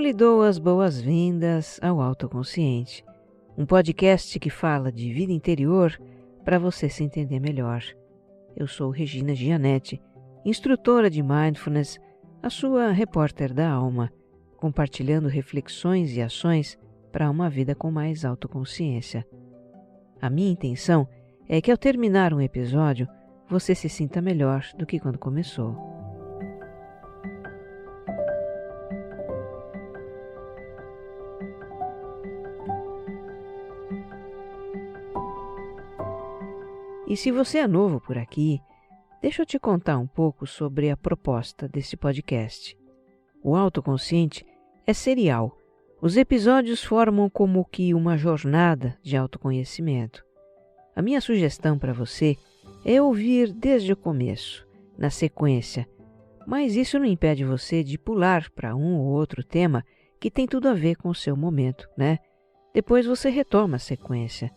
lhe dou as boas-vindas ao Autoconsciente, um podcast que fala de vida interior para você se entender melhor. Eu sou Regina Gianetti, instrutora de Mindfulness, a sua repórter da alma, compartilhando reflexões e ações para uma vida com mais autoconsciência. A minha intenção é que ao terminar um episódio, você se sinta melhor do que quando começou. E se você é novo por aqui, deixa eu te contar um pouco sobre a proposta desse podcast. O Autoconsciente é serial. Os episódios formam como que uma jornada de autoconhecimento. A minha sugestão para você é ouvir desde o começo, na sequência, mas isso não impede você de pular para um ou outro tema que tem tudo a ver com o seu momento, né? Depois você retoma a sequência.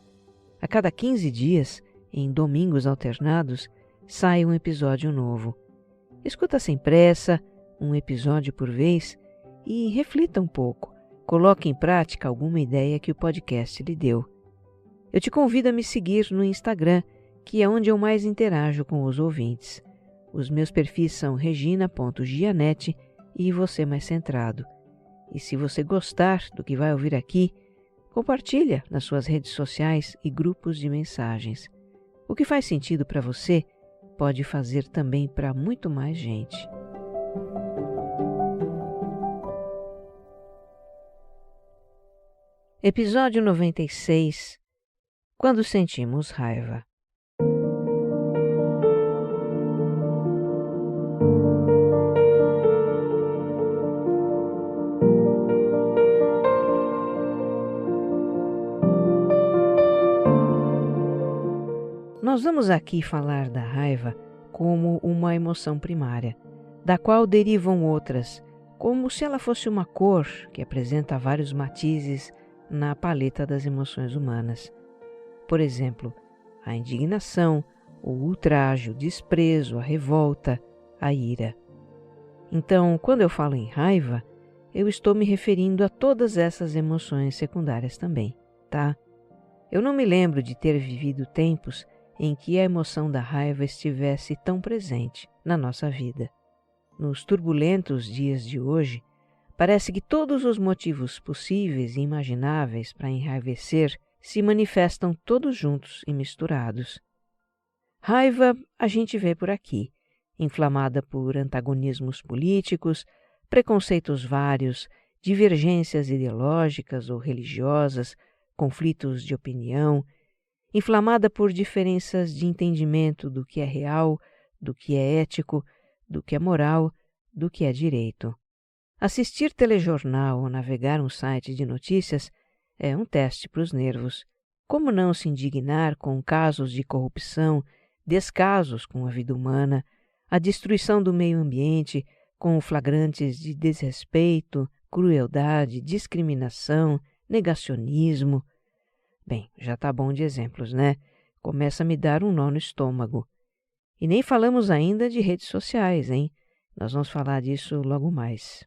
A cada 15 dias, em domingos alternados, sai um episódio novo. Escuta sem pressa, um episódio por vez, e reflita um pouco. Coloque em prática alguma ideia que o podcast lhe deu. Eu te convido a me seguir no Instagram, que é onde eu mais interajo com os ouvintes. Os meus perfis são regina.gianetti e você mais centrado. E se você gostar do que vai ouvir aqui, compartilha nas suas redes sociais e grupos de mensagens. O que faz sentido para você pode fazer também para muito mais gente. Episódio 96. Quando sentimos raiva. Nós vamos aqui falar da raiva como uma emoção primária, da qual derivam outras, como se ela fosse uma cor que apresenta vários matizes na paleta das emoções humanas. Por exemplo, a indignação, o ultraje, o desprezo, a revolta, a ira. Então, quando eu falo em raiva, eu estou me referindo a todas essas emoções secundárias também, tá? Eu não me lembro de ter vivido tempos em que a emoção da raiva estivesse tão presente na nossa vida. Nos turbulentos dias de hoje, parece que todos os motivos possíveis e imagináveis para enraivecer se manifestam todos juntos e misturados. Raiva a gente vê por aqui, inflamada por antagonismos políticos, preconceitos vários, divergências ideológicas ou religiosas, conflitos de opinião, inflamada por diferenças de entendimento do que é real, do que é ético, do que é moral, do que é direito. Assistir telejornal ou navegar um site de notícias é um teste para os nervos. Como não se indignar com casos de corrupção, descasos com a vida humana, a destruição do meio ambiente, com flagrantes de desrespeito, crueldade, discriminação, negacionismo? Bem, já tá bom de exemplos, né? Começa a me dar um nó no estômago. E nem falamos ainda de redes sociais, hein? Nós vamos falar disso logo mais.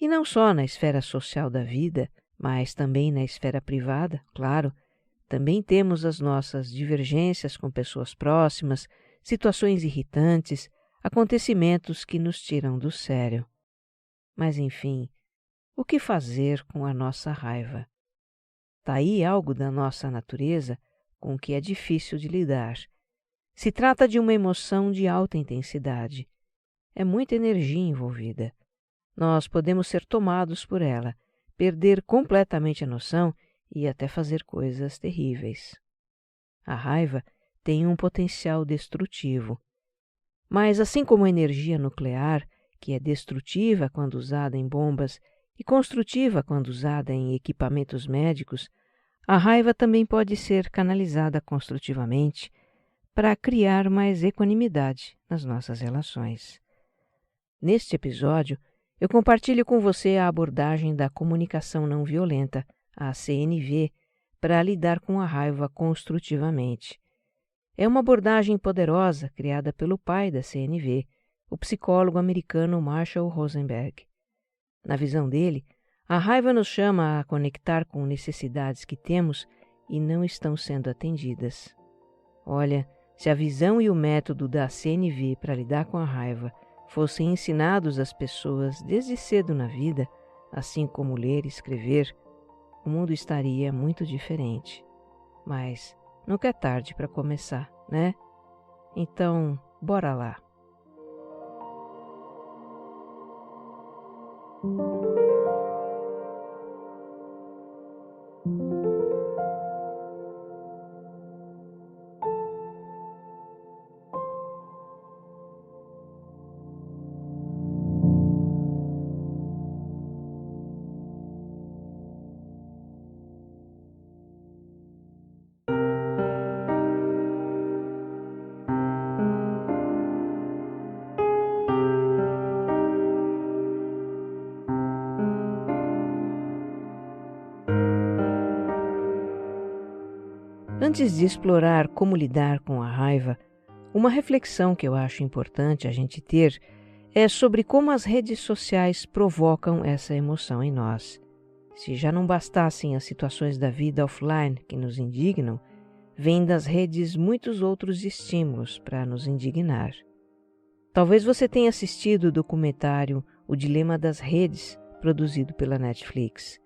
E não só na esfera social da vida, mas também na esfera privada, claro. Também temos as nossas divergências com pessoas próximas, situações irritantes, acontecimentos que nos tiram do sério. Mas, enfim, o que fazer com a nossa raiva? Está aí algo da nossa natureza com o que é difícil de lidar. Se trata de uma emoção de alta intensidade. É muita energia envolvida. Nós podemos ser tomados por ela, perder completamente a noção e até fazer coisas terríveis. A raiva tem um potencial destrutivo. Mas assim como a energia nuclear, que é destrutiva quando usada em bombas e construtiva quando usada em equipamentos médicos, a raiva também pode ser canalizada construtivamente para criar mais equanimidade nas nossas relações. Neste episódio, eu compartilho com você a abordagem da comunicação não violenta, a CNV, para lidar com a raiva construtivamente. É uma abordagem poderosa criada pelo pai da CNV, o psicólogo americano Marshall Rosenberg. Na visão dele, A raiva nos chama a conectar com necessidades que temos e não estão sendo atendidas. Olha, se a visão e o método da CNV para lidar com a raiva fossem ensinados às pessoas desde cedo na vida, assim como ler e escrever, o mundo estaria muito diferente. Mas nunca é tarde para começar, né? Então, bora lá. Antes de explorar como lidar com a raiva, uma reflexão que eu acho importante a gente ter é sobre como as redes sociais provocam essa emoção em nós. Se já não bastassem as situações da vida offline que nos indignam, vêm das redes muitos outros estímulos para nos indignar. Talvez você tenha assistido o documentário O Dilema das Redes, produzido pela Netflix.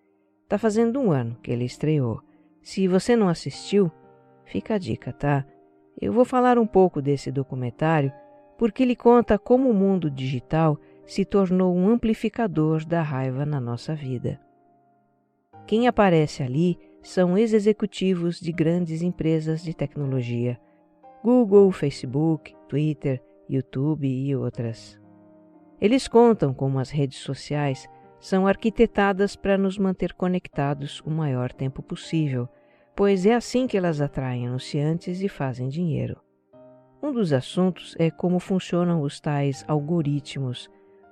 Está fazendo 1 ano que ele estreou. Se você não assistiu, fica a dica, tá? Eu vou falar um pouco desse documentário porque ele conta como o mundo digital se tornou um amplificador da raiva na nossa vida. Quem aparece ali são ex-executivos de grandes empresas de tecnologia, Google, Facebook, Twitter, YouTube e outras. Eles contam como as redes sociais são arquitetadas para nos manter conectados o maior tempo possível, pois é assim que elas atraem anunciantes e fazem dinheiro. Um dos assuntos é como funcionam os tais algoritmos,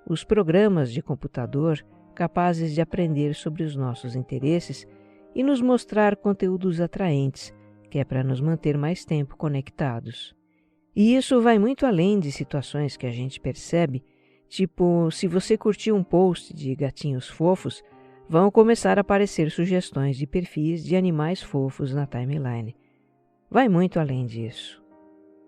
os programas de computador capazes de aprender sobre os nossos interesses e nos mostrar conteúdos atraentes, que é para nos manter mais tempo conectados. E isso vai muito além de situações que a gente percebe, tipo, se você curtir um post de gatinhos fofos, vão começar a aparecer sugestões de perfis de animais fofos na timeline. Vai muito além disso.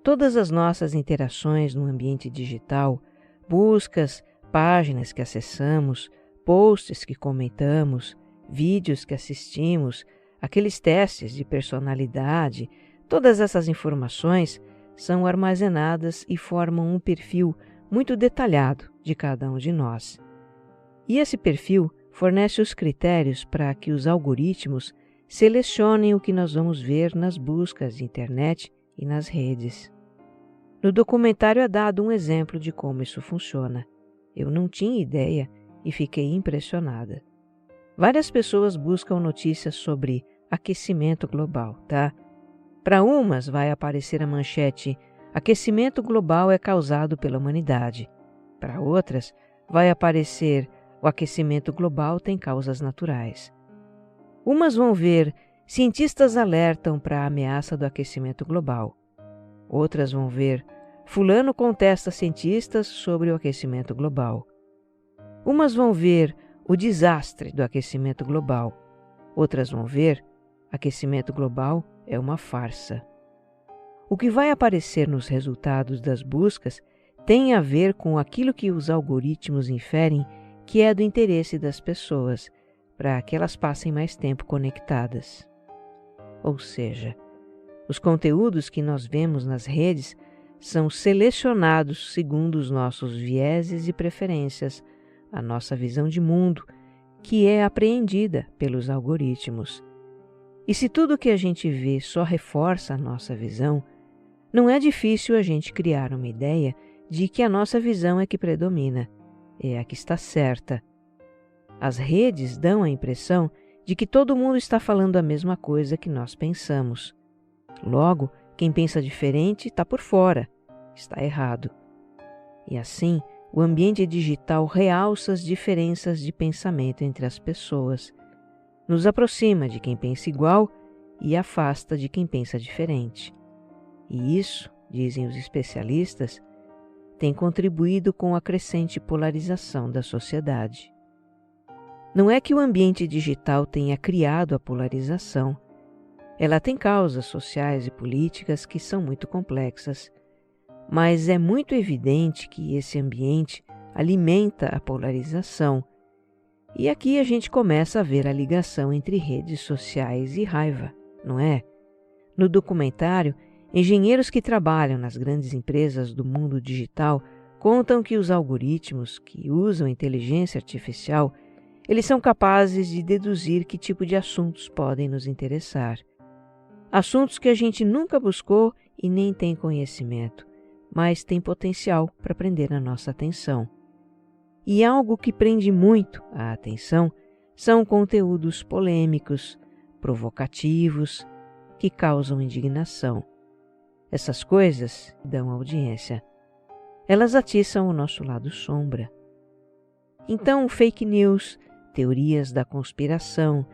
Todas as nossas interações no ambiente digital, buscas, páginas que acessamos, posts que comentamos, vídeos que assistimos, aqueles testes de personalidade, todas essas informações são armazenadas e formam um perfil muito detalhado de cada um de nós. E esse perfil fornece os critérios para que os algoritmos selecionem o que nós vamos ver nas buscas de internet e nas redes. No documentário é dado um exemplo de como isso funciona. Eu não tinha ideia e fiquei impressionada. Várias pessoas buscam notícias sobre aquecimento global, tá? Para umas vai aparecer a manchete "Aquecimento global é causado pela humanidade". Para outras vai aparecer "O aquecimento global tem causas naturais". Umas vão ver "Cientistas alertam para a ameaça do aquecimento global". Outras vão ver "Fulano contesta cientistas sobre o aquecimento global". Umas vão ver "O desastre do aquecimento global". Outras vão ver "Aquecimento global é uma farsa". O que vai aparecer nos resultados das buscas tem a ver com aquilo que os algoritmos inferem que é do interesse das pessoas, para que elas passem mais tempo conectadas. Ou seja, os conteúdos que nós vemos nas redes são selecionados segundo os nossos vieses e preferências, a nossa visão de mundo, que é apreendida pelos algoritmos. E se tudo que a gente vê só reforça a nossa visão, não é difícil a gente criar uma ideia de que a nossa visão é que predomina, é a que está certa. As redes dão a impressão de que todo mundo está falando a mesma coisa que nós pensamos. Logo, quem pensa diferente está por fora, está errado. E assim, o ambiente digital realça as diferenças de pensamento entre as pessoas, nos aproxima de quem pensa igual e afasta de quem pensa diferente. E isso, dizem os especialistas, tem contribuído com a crescente polarização da sociedade. Não é que o ambiente digital tenha criado a polarização. Ela tem causas sociais e políticas que são muito complexas, mas é muito evidente que esse ambiente alimenta a polarização. E aqui a gente começa a ver a ligação entre redes sociais e raiva, não é? No documentário, engenheiros que trabalham nas grandes empresas do mundo digital contam que os algoritmos que usam inteligência artificial, eles são capazes de deduzir que tipo de assuntos podem nos interessar. Assuntos que a gente nunca buscou e nem tem conhecimento, mas tem potencial para prender a nossa atenção. E algo que prende muito a atenção são conteúdos polêmicos, provocativos, que causam indignação. Essas coisas dão audiência. Elas atiçam o nosso lado sombra. Então, fake news, teorias da conspiração,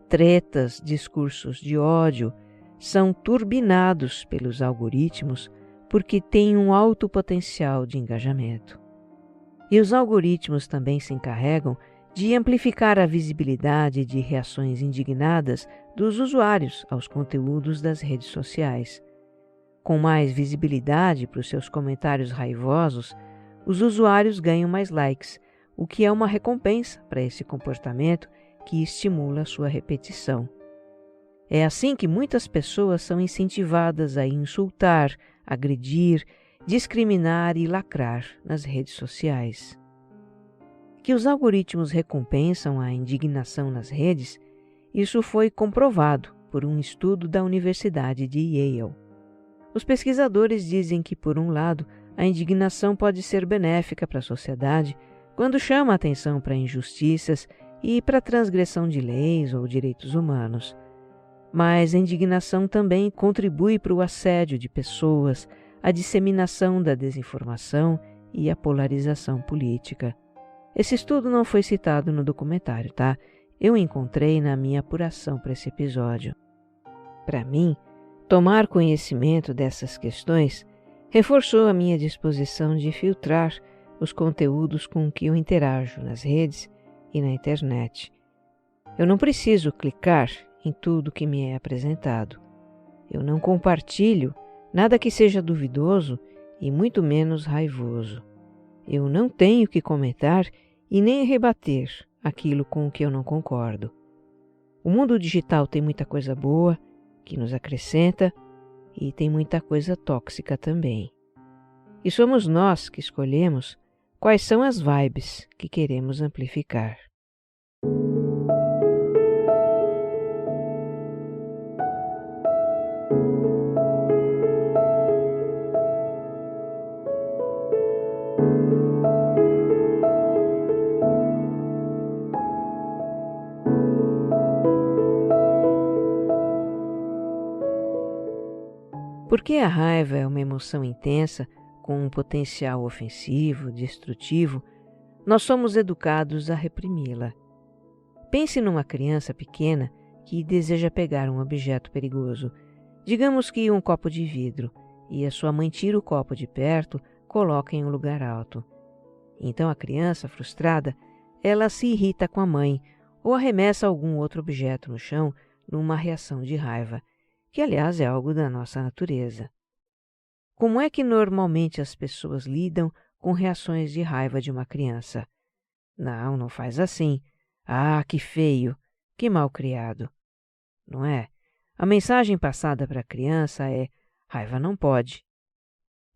tretas, discursos de ódio são turbinados pelos algoritmos porque têm um alto potencial de engajamento. E os algoritmos também se encarregam de amplificar a visibilidade de reações indignadas dos usuários aos conteúdos das redes sociais. Com mais visibilidade para os seus comentários raivosos, os usuários ganham mais likes, o que é uma recompensa para esse comportamento que estimula a sua repetição. É assim que muitas pessoas são incentivadas a insultar, agredir, discriminar e lacrar nas redes sociais. Que os algoritmos recompensam a indignação nas redes, isso foi comprovado por um estudo da Universidade de Yale. Os pesquisadores dizem que, por um lado, a indignação pode ser benéfica para a sociedade quando chama a atenção para injustiças e para a transgressão de leis ou direitos humanos. Mas a indignação também contribui para o assédio de pessoas, a disseminação da desinformação e a polarização política. Esse estudo não foi citado no documentário, tá? Eu encontrei na minha apuração para esse episódio. Para mim, tomar conhecimento dessas questões reforçou a minha disposição de filtrar os conteúdos com que eu interajo nas redes e na internet. Eu não preciso clicar em tudo que me é apresentado. Eu não compartilho nada que seja duvidoso e muito menos raivoso. Eu não tenho que comentar e nem rebater aquilo com o que eu não concordo. O mundo digital tem muita coisa boa que nos acrescenta e tem muita coisa tóxica também. E somos nós que escolhemos quais são as vibes que queremos amplificar. Porque a raiva é uma emoção intensa, com um potencial ofensivo, destrutivo, nós somos educados a reprimi-la. Pense numa criança pequena que deseja pegar um objeto perigoso, digamos que um copo de vidro, e a sua mãe tira o copo de perto, coloca em um lugar alto. Então a criança, frustrada, ela se irrita com a mãe ou arremessa algum outro objeto no chão numa reação de raiva, que aliás é algo da nossa natureza. Como é que normalmente as pessoas lidam com reações de raiva de uma criança? Não faz assim. Ah, que feio, que mal criado. Não é? A mensagem passada para a criança é: raiva não pode.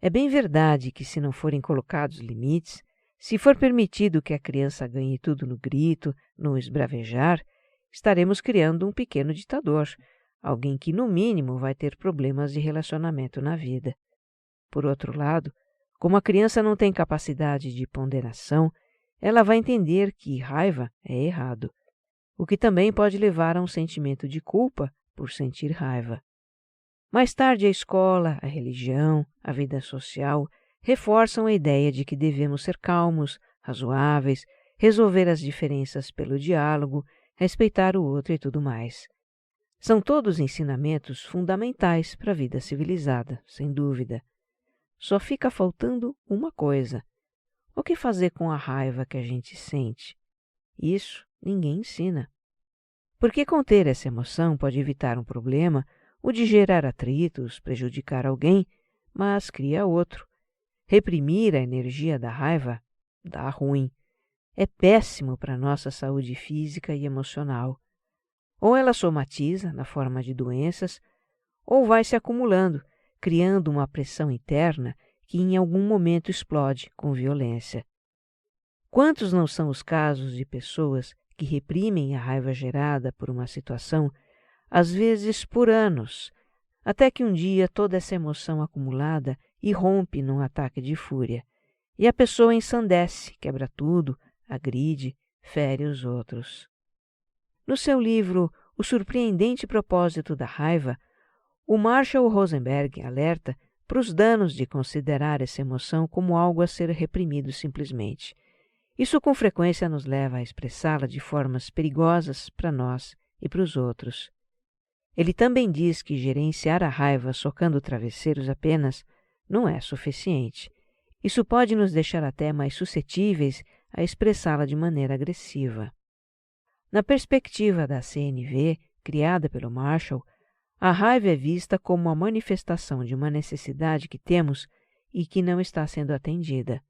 É bem verdade que, se não forem colocados limites, se for permitido que a criança ganhe tudo no grito, no esbravejar, estaremos criando um pequeno ditador, alguém que, no mínimo, vai ter problemas de relacionamento na vida. Por outro lado, como a criança não tem capacidade de ponderação, ela vai entender que raiva é errado, o que também pode levar a um sentimento de culpa por sentir raiva. Mais tarde, a escola, a religião, a vida social reforçam a ideia de que devemos ser calmos, razoáveis, resolver as diferenças pelo diálogo, respeitar o outro e tudo mais. São todos ensinamentos fundamentais para a vida civilizada, sem dúvida. Só fica faltando uma coisa: o que fazer com a raiva que a gente sente? Isso ninguém ensina. Porque conter essa emoção pode evitar um problema, o de gerar atritos, prejudicar alguém, mas cria outro. Reprimir a energia da raiva dá ruim. É péssimo para a nossa saúde física e emocional. Ou ela somatiza na forma de doenças, ou vai se acumulando, criando uma pressão interna que em algum momento explode com violência. Quantos não são os casos de pessoas que reprimem a raiva gerada por uma situação, às vezes por anos, até que um dia toda essa emoção acumulada irrompe num ataque de fúria, e a pessoa ensandece, quebra tudo, agride, fere os outros. No seu livro O Surpreendente Propósito da Raiva, o Marshall Rosenberg alerta para os danos de considerar essa emoção como algo a ser reprimido simplesmente. Isso com frequência nos leva a expressá-la de formas perigosas para nós e para os outros. Ele também diz que gerenciar a raiva socando travesseiros apenas não é suficiente. Isso pode nos deixar até mais suscetíveis a expressá-la de maneira agressiva. Na perspectiva da CNV, criada pelo Marshall, a raiva é vista como uma manifestação de uma necessidade que temos e que não está sendo atendida.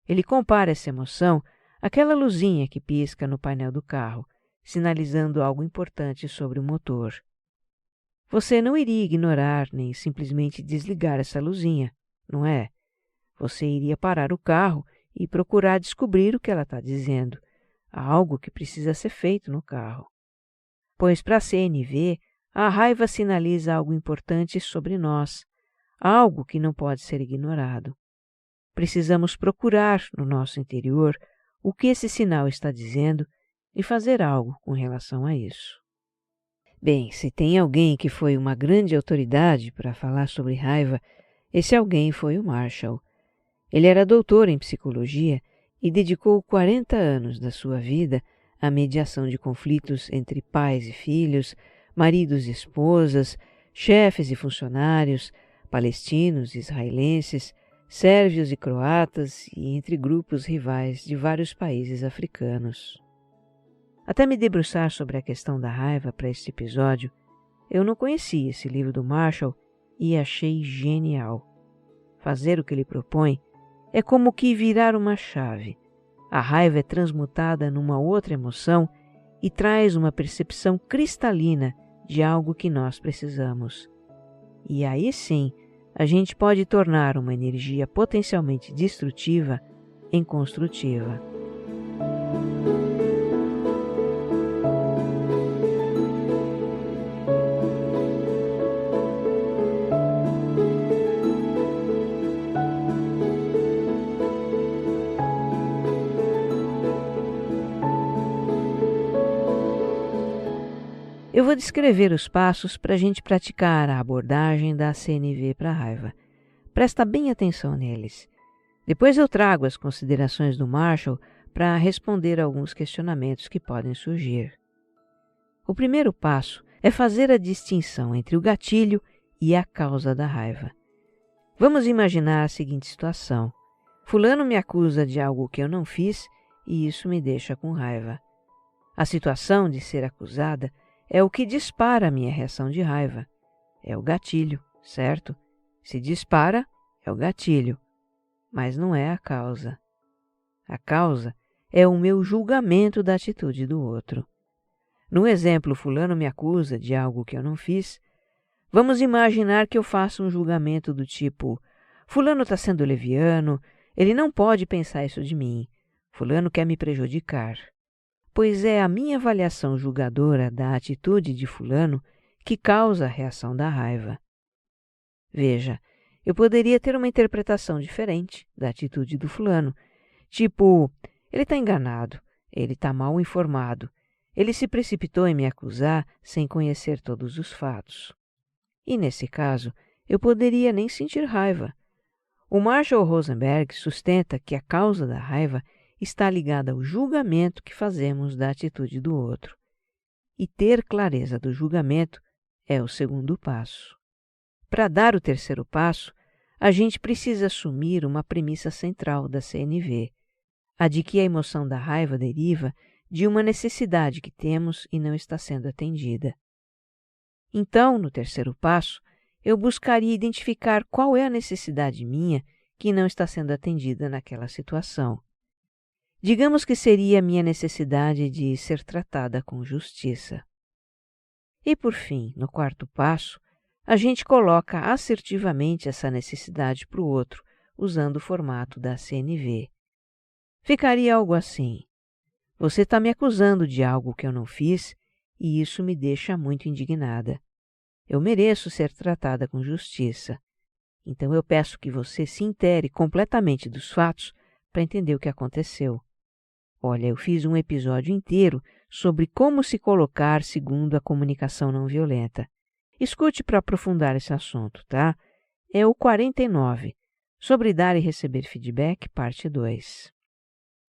Ele compara essa emoção àquela luzinha que pisca no painel do carro, sinalizando algo importante sobre o motor. Você não iria ignorar nem simplesmente desligar essa luzinha, não é? Você iria parar o carro e procurar descobrir o que ela está dizendo, algo que precisa ser feito no carro. Pois para a CNV, a raiva sinaliza algo importante sobre nós, algo que não pode ser ignorado. Precisamos procurar no nosso interior o que esse sinal está dizendo e fazer algo com relação a isso. Bem, se tem alguém que foi uma grande autoridade para falar sobre raiva, esse alguém foi o Marshall. Ele era doutor em psicologia e dedicou 40 anos da sua vida à mediação de conflitos entre pais e filhos, maridos e esposas, chefes e funcionários, palestinos e israelenses, sérvios e croatas e entre grupos rivais de vários países africanos. Até me debruçar sobre a questão da raiva para este episódio, eu não conhecia esse livro do Marshall e achei genial. Fazer o que ele propõe é como que virar uma chave. A raiva é transmutada numa outra emoção e traz uma percepção cristalina de algo que nós precisamos. E aí sim, a gente pode tornar uma energia potencialmente destrutiva em construtiva. Eu vou descrever os passos para a gente praticar a abordagem da CNV para a raiva. Presta bem atenção neles. Depois eu trago as considerações do Marshall para responder a alguns questionamentos que podem surgir. O primeiro passo é fazer a distinção entre o gatilho e a causa da raiva. Vamos imaginar a seguinte situação. Fulano me acusa de algo que eu não fiz e isso me deixa com raiva. A situação de ser acusada é o que dispara a minha reação de raiva. É o gatilho, certo? Se dispara, é o gatilho, mas não é a causa. A causa é o meu julgamento da atitude do outro. No exemplo, fulano me acusa de algo que eu não fiz. Vamos imaginar que eu faço um julgamento do tipo: fulano está sendo leviano, ele não pode pensar isso de mim, fulano quer me prejudicar. Pois é a minha avaliação julgadora da atitude de fulano que causa a reação da raiva. Veja, eu poderia ter uma interpretação diferente da atitude do fulano, tipo, ele está enganado, ele está mal informado, ele se precipitou em me acusar sem conhecer todos os fatos. E nesse caso, eu poderia nem sentir raiva. O Marshall Rosenberg sustenta que a causa da raiva está ligada ao julgamento que fazemos da atitude do outro. E ter clareza do julgamento é o segundo passo. Para dar o terceiro passo, a gente precisa assumir uma premissa central da CNV, a de que a emoção da raiva deriva de uma necessidade que temos e não está sendo atendida. Então, no terceiro passo, eu buscaria identificar qual é a necessidade minha que não está sendo atendida naquela situação. Digamos que seria a minha necessidade de ser tratada com justiça. E, por fim, no quarto passo, a gente coloca assertivamente essa necessidade para o outro, usando o formato da CNV. Ficaria algo assim: você está me acusando de algo que eu não fiz e isso me deixa muito indignada. Eu mereço ser tratada com justiça. Então eu peço que você se intere completamente dos fatos para entender o que aconteceu. Olha, eu fiz um episódio inteiro sobre como se colocar segundo a comunicação não violenta. Escute para aprofundar esse assunto, tá? É o 49, sobre dar e receber feedback, parte 2.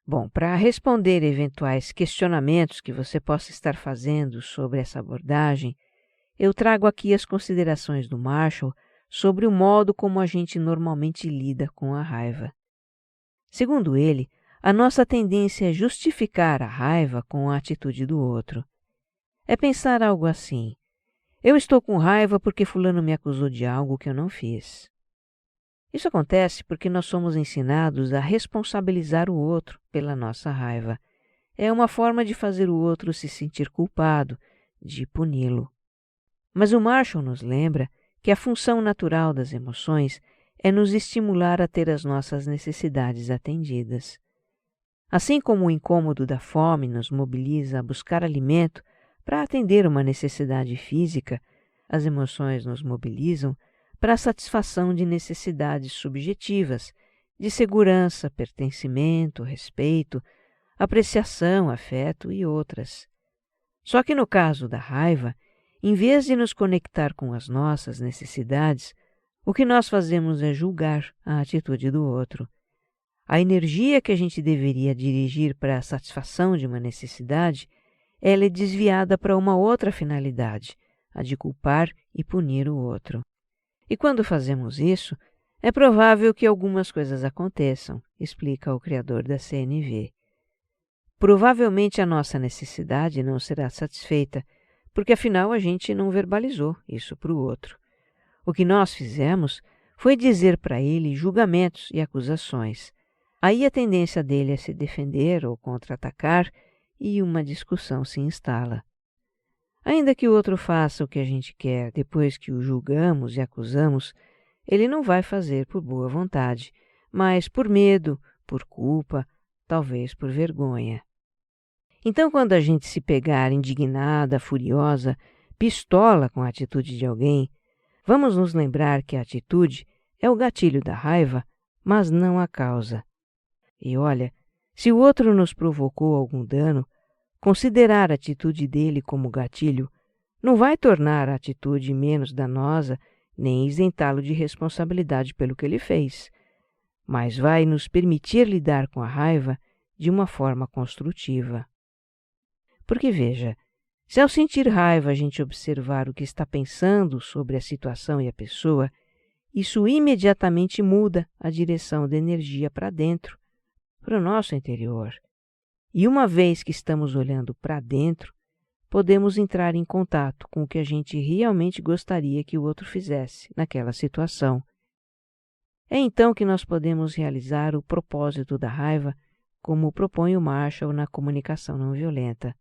Bom, para responder eventuais questionamentos que você possa estar fazendo sobre essa abordagem, eu trago aqui as considerações do Marshall sobre o modo como a gente normalmente lida com a raiva. Segundo ele, a nossa tendência é justificar a raiva com a atitude do outro. É pensar algo assim: eu estou com raiva porque fulano me acusou de algo que eu não fiz. Isso acontece porque nós somos ensinados a responsabilizar o outro pela nossa raiva. É uma forma de fazer o outro se sentir culpado, de puni-lo. Mas o Marshall nos lembra que a função natural das emoções é nos estimular a ter as nossas necessidades atendidas. Assim como o incômodo da fome nos mobiliza a buscar alimento para atender uma necessidade física, as emoções nos mobilizam para a satisfação de necessidades subjetivas, de segurança, pertencimento, respeito, apreciação, afeto e outras. Só que no caso da raiva, em vez de nos conectar com as nossas necessidades, o que nós fazemos é julgar a atitude do outro. A energia que a gente deveria dirigir para a satisfação de uma necessidade, ela é desviada para uma outra finalidade, a de culpar e punir o outro. E quando fazemos isso, é provável que algumas coisas aconteçam, explica o criador da CNV. Provavelmente a nossa necessidade não será satisfeita, porque afinal a gente não verbalizou isso para o outro. O que nós fizemos foi dizer para ele julgamentos e acusações. Aí a tendência dele é se defender ou contra-atacar e uma discussão se instala. Ainda que o outro faça o que a gente quer depois que o julgamos e acusamos, ele não vai fazer por boa vontade, mas por medo, por culpa, talvez por vergonha. Então, quando a gente se pegar indignada, furiosa, pistola com a atitude de alguém, vamos nos lembrar que a atitude é o gatilho da raiva, mas não a causa. E olha, se o outro nos provocou algum dano, considerar a atitude dele como gatilho não vai tornar a atitude menos danosa nem isentá-lo de responsabilidade pelo que ele fez, mas vai nos permitir lidar com a raiva de uma forma construtiva. Porque veja, se ao sentir raiva a gente observar o que está pensando sobre a situação e a pessoa, isso imediatamente muda a direção da energia para dentro, para o nosso interior. E uma vez que estamos olhando para dentro, podemos entrar em contato com o que a gente realmente gostaria que o outro fizesse naquela situação. É então que nós podemos realizar o propósito da raiva, como propõe o Marshall na comunicação não violenta.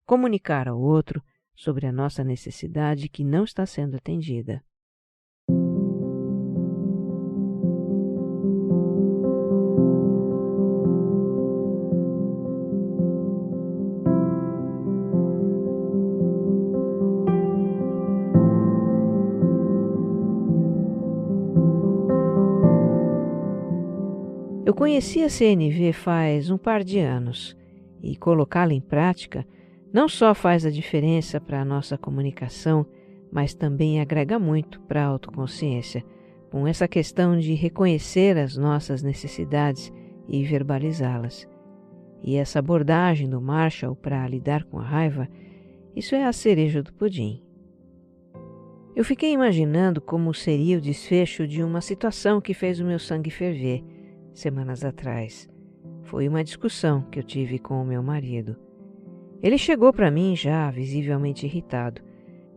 Comunicar ao outro sobre a nossa necessidade que não está sendo atendida. Eu conheci a CNV faz um par de anos e colocá-la em prática não só faz a diferença para a nossa comunicação, mas também agrega muito para a autoconsciência, com essa questão de reconhecer as nossas necessidades e verbalizá-las. E essa abordagem do Marshall para lidar com a raiva, isso é a cereja do pudim. Eu fiquei imaginando como seria o desfecho de uma situação que fez o meu sangue ferver semanas atrás. Foi uma discussão que eu tive com o meu marido. Ele chegou para mim já visivelmente irritado,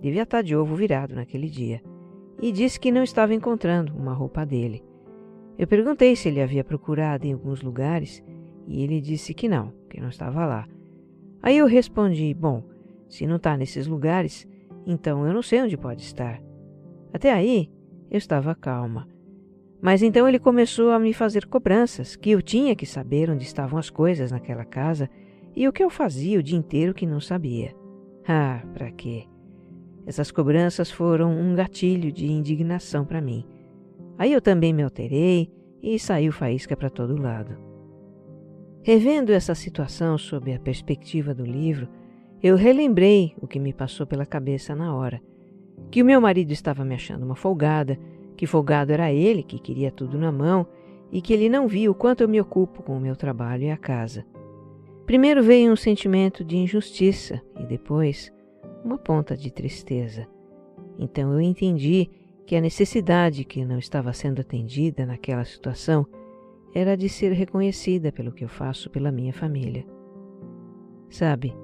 devia estar de ovo virado naquele dia, e disse que não estava encontrando uma roupa dele. Eu perguntei se ele havia procurado em alguns lugares e ele disse que não estava lá. Aí eu respondi, bom, se não está nesses lugares, então eu não sei onde pode estar. Até aí eu estava calma. Mas então ele começou a me fazer cobranças, que eu tinha que saber onde estavam as coisas naquela casa e o que eu fazia o dia inteiro que não sabia. Ah, para quê? Essas cobranças foram um gatilho de indignação para mim. Aí eu também me alterei e saiu faísca para todo lado. Revendo essa situação sob a perspectiva do livro, eu relembrei o que me passou pela cabeça na hora. Que o meu marido estava me achando uma folgada, que folgado era ele que queria tudo na mão e que ele não via o quanto eu me ocupo com o meu trabalho e a casa. Primeiro veio um sentimento de injustiça e depois uma ponta de tristeza. Então eu entendi que a necessidade que não estava sendo atendida naquela situação era de ser reconhecida pelo que eu faço pela minha família. Sabe,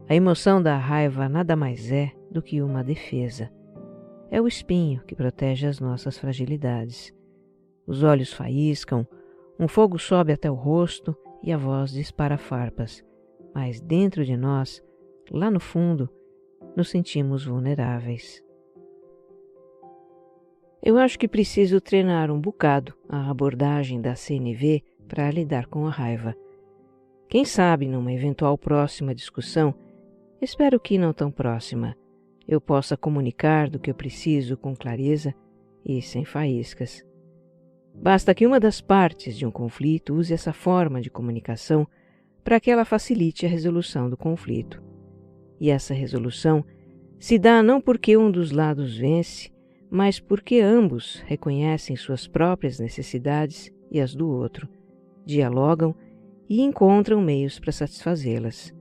a emoção da raiva nada mais é do que uma defesa. É o espinho que protege as nossas fragilidades. Os olhos faíscam, um fogo sobe até o rosto e a voz dispara farpas. Mas dentro de nós, lá no fundo, nos sentimos vulneráveis. Eu acho que preciso treinar um bocado a abordagem da CNV para lidar com a raiva. Quem sabe, numa eventual próxima discussão, espero que não tão próxima, eu possa comunicar do que eu preciso com clareza e sem faíscas. Basta que uma das partes de um conflito use essa forma de comunicação para que ela facilite a resolução do conflito. E essa resolução se dá não porque um dos lados vence, mas porque ambos reconhecem suas próprias necessidades e as do outro, dialogam e encontram meios para satisfazê-las.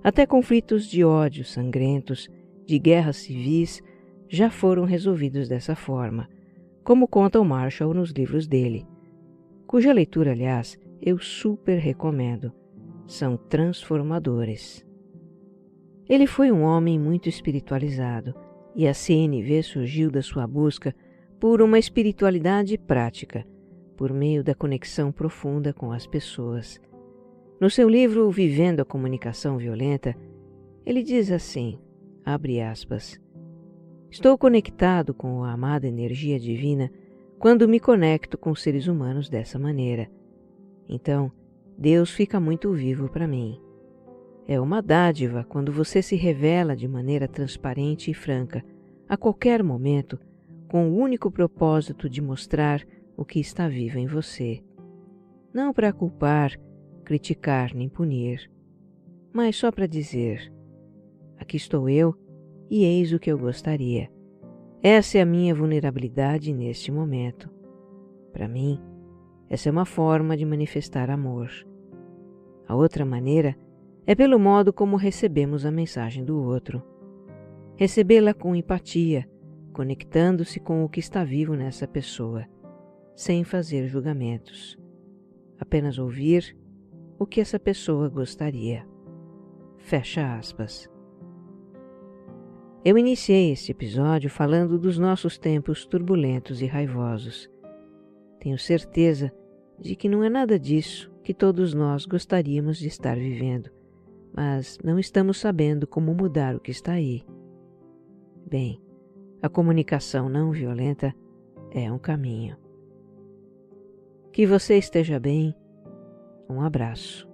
Até conflitos de ódio sangrentos, de guerras civis, já foram resolvidos dessa forma, como conta o Marshall nos livros dele, cuja leitura, aliás, eu super recomendo. São transformadores. Ele foi um homem muito espiritualizado, e a CNV surgiu da sua busca por uma espiritualidade prática, por meio da conexão profunda com as pessoas. No seu livro Vivendo a Comunicação Violenta, ele diz assim, abre aspas, estou conectado com a amada energia divina quando me conecto com os seres humanos dessa maneira. Então, Deus fica muito vivo para mim. É uma dádiva quando você se revela de maneira transparente e franca, a qualquer momento, com o único propósito de mostrar o que está vivo em você. Não para culpar, criticar nem punir, mas só para dizer, aqui estou eu e eis o que eu gostaria. Essa é a minha vulnerabilidade neste momento. Para mim, essa é uma forma de manifestar amor. A outra maneira é pelo modo como recebemos a mensagem do outro. Recebê-la com empatia, conectando-se com o que está vivo nessa pessoa, sem fazer julgamentos. Apenas ouvir o que essa pessoa gostaria. Fecha aspas. Eu iniciei este episódio falando dos nossos tempos turbulentos e raivosos. Tenho certeza de que não é nada disso que todos nós gostaríamos de estar vivendo, mas não estamos sabendo como mudar o que está aí. Bem, a comunicação não violenta é um caminho. Que você esteja bem. Um abraço.